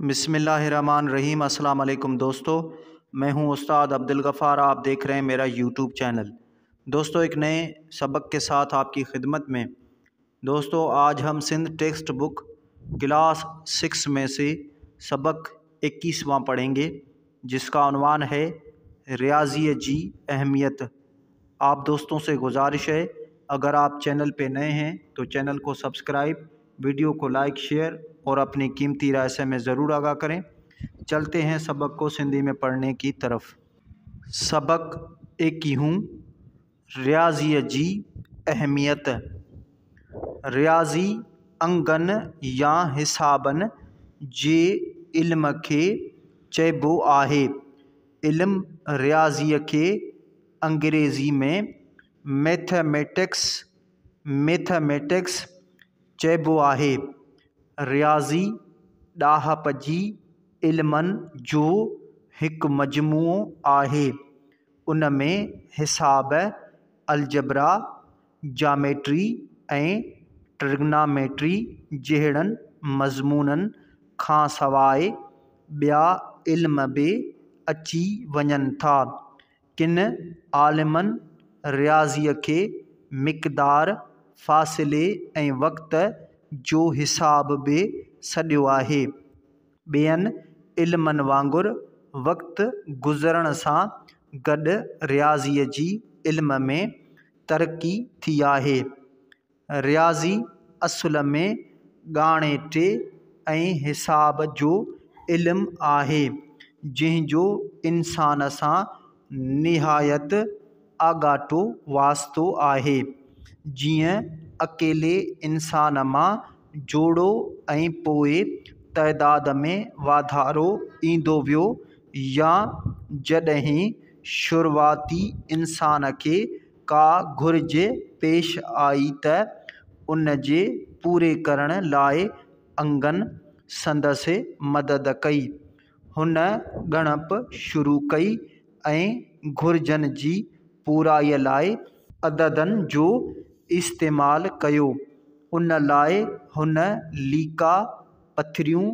बिस्मिल्लाहिर्रहमानिर्रहीम। अस्सलाम वालेकुम दोस्तों, मैं हूं उस्ताद अब्दुल गफ़ार। आप देख रहे हैं मेरा यूट्यूब चैनल। दोस्तों, एक नए सबक के साथ आपकी खिदमत में। दोस्तों, आज हम सिंध टेक्स्ट बुक क्लास 6 में से सबक 21वां पढ़ेंगे, जिसका उन्वान है रियाज़ी जी अहमियत। आप दोस्तों से गुजारिश है, अगर आप चैनल पे नए हैं तो चैनल को सब्सक्राइब, वीडियो को लाइक, शेयर और अपनी कीमती राय से में ज़रूर आगाह करें। चलते हैं सबक को सिंधी में पढ़ने की तरफ। सबक 21 रियाज़ी जी अहमियत। रियाज़ी अंगन या हिसाबन जे इल्म के चइबो आहे। इल्म रियाज़ीअ के अंग्रेज़ी में मैथमेटिक्स चइबो आहे। रियाज़ी ॾाहप जी इल्मनि जो हिकु मजमूओ आहे। उन में हिसाब, अलजबरा, जामेट्री ऐं ट्रिग्नामेट्री जहिड़नि मज़मूननि खां सवाइ ॿिया इल्म बि अची वञनि था। किन आलिमनि रियाज़ीअ खे मिक़दार, फ़ासिले ऐं वक़्त जो हिसाब बि सॾियो आहे। ॿियनि इल्मनि वांगुरु वक़्तु गुज़रण सां गॾु रियाज़ीअ जी इल्म में तरक़ी थी आहे। रियाज़ी असुल में ॻाणेटे ऐं हिसाब जो इल्मु आहे, जंहिंजो इंसान सां निहायत आॻाटो वास्तो आहे। जीअं अकेले इंसान मां जोड़ो ऐं पोइ तइदाद में वाधारो ईंदो वियो, या जॾहिं शुरूआती इंसान खे का घुरिज पेश आई त उन जे पूरे करण लाइ अंगनि संदसि मदद कई। हुन ॻणप शुरू कई ऐं घुरिजनि जी पूराईअ लाइ अददनि जो इस्तेमालु कयो। उन लाइ हुन लीका, पथरियूं,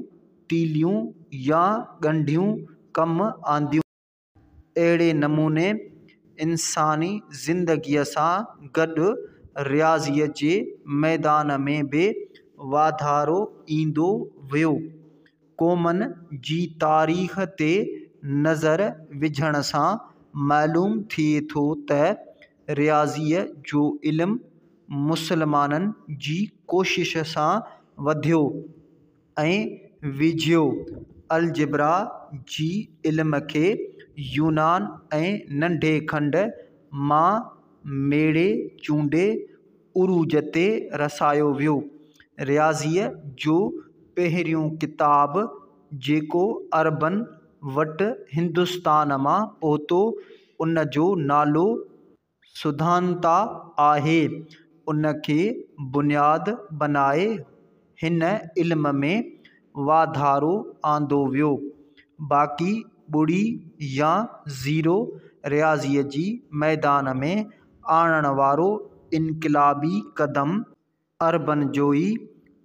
तीलियूं या ॻंढियूं कमु आंदियूं। अहिड़े नमूने इंसानी ज़िंदगीअ सां गॾु रियाज़ीअ जे मैदान में बि वाधारो ईंदो वियो। क़ौमनि जी तारीख़ ते नज़र विझण सां मालूम थिए थो त रियाज़ीअ जो इल्मु मुसलमाननि जी कोशिश सां वधियो ऐं विझियो। अलजबरा जी इल्म खे यूनान ऐं नंढे खंड मां मेड़े चूंडे उरूज ते रसायो वियो। रियाज़ीअ जो पहिरियों किताबु, जेको अरबनि वटि हिंदुस्तान मां पहुतो, उन जो नालो सुधांता आहे। उन खे बुनियादु बनाए हिन इल्म में वाधारो आंदो वियो। बाक़ी ॿुड़ी या ज़ीरो रियाज़ीअ जी मैदान में आणण वारो इनक़िलाबी क़दम अरबनि जो ई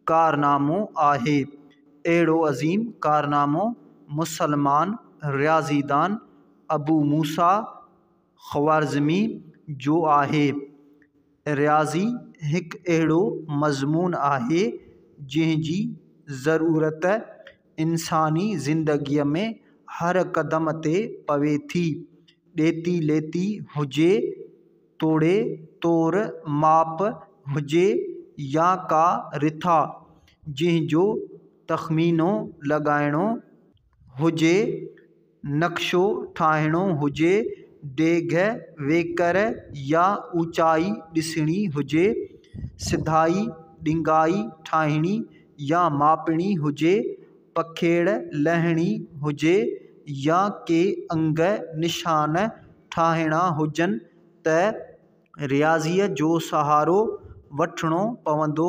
कारनामो आहे। अहिड़ो अज़ीम कारनामो मुसलमान रियाज़ीदान अबू मूसा ख़वारिज़मी जो आहे। रियाज़ी हिकु अहिड़ो मज़मून आहे जंहिंजी ज़रूरत इंसानी ज़िंदगीअ में हर क़दम ते पवे थी। ॾेती लेती हुजे, तोड़े तोड़ माप हुजे या का रिथा, जंहिंजो तख़मीनो लॻाइणो हुजे, नक्शो ठाहिणो हुजे, डेघ वेकर या ऊचाई ॾिसणी हुजे, सिधाई ॾिंगाई ठाहिणी या मापणी हुजे, पखेड़ लहिणी हुजे या के अंग निशान ठाहिणा हुजनि, त रियाज़ीअ जो सहारो वठिणो पवंदो।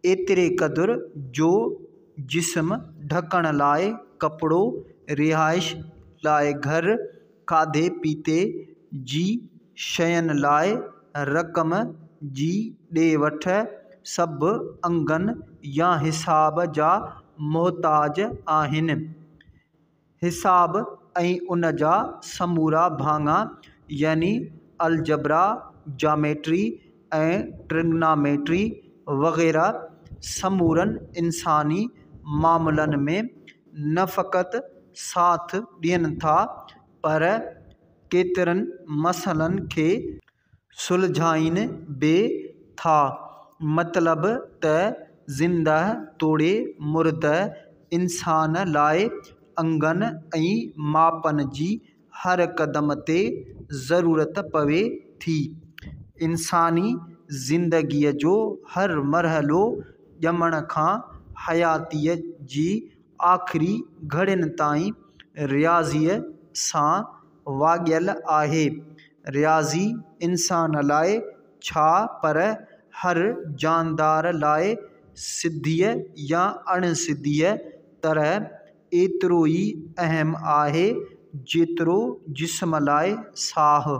एतिरे क़दुरु जो जिस्म ढकण लाइ कपिड़ो, रिहाइश लाइ घर, खाधे पीते जी शयुनि लाइ रक़म जी ॾे वठि, सभु अंगनि या हिसाब जा मुहताज आहिनि। हिसाब ऐं उन जा समूरा भाङा यानी अलजबरा, जामेट्री ऐं ट्रिग्नोमेट्री वग़ैरह समूरनि इंसानी मामलनि में न फ़क़ति साथ ॾियनि था पर केतिरनि मसइलनि खे सुलझाइनि बि था। मतिलब त ज़िंदह तोड़े मुर्दह इंसान लाइ अंगनि ऐं मापनि जी हर क़दम ते ज़रूरत पवे थी। इंसानी ज़िंदगीअ जो हर मरहलो ॼमण खां हयातीअ जी आख़िरी घड़ियुनि ताईं रियाज़ीअ सां वाॻियल आहे। रियाज़ी इंसान लाइ छा पर हर जानदार लाइ सिधीअ या अणसिधीअ तरह एतिरो ई अहम आहे जेतिरो जिस्म लाइ साहु।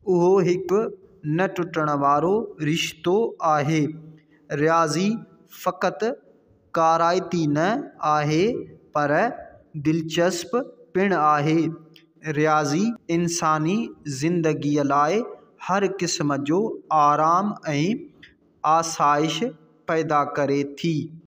उहो हिकु न टुटण वारो रिश्तो आहे। रियाज़ी फ़क़ति काराइती न आहे पर दिलचस्प पिणु आहे। रियाज़ी इंसानी ज़िंदगीअ लाइ हर क़िस्म जो आराम ऐं आसाइश पैदा करे थी।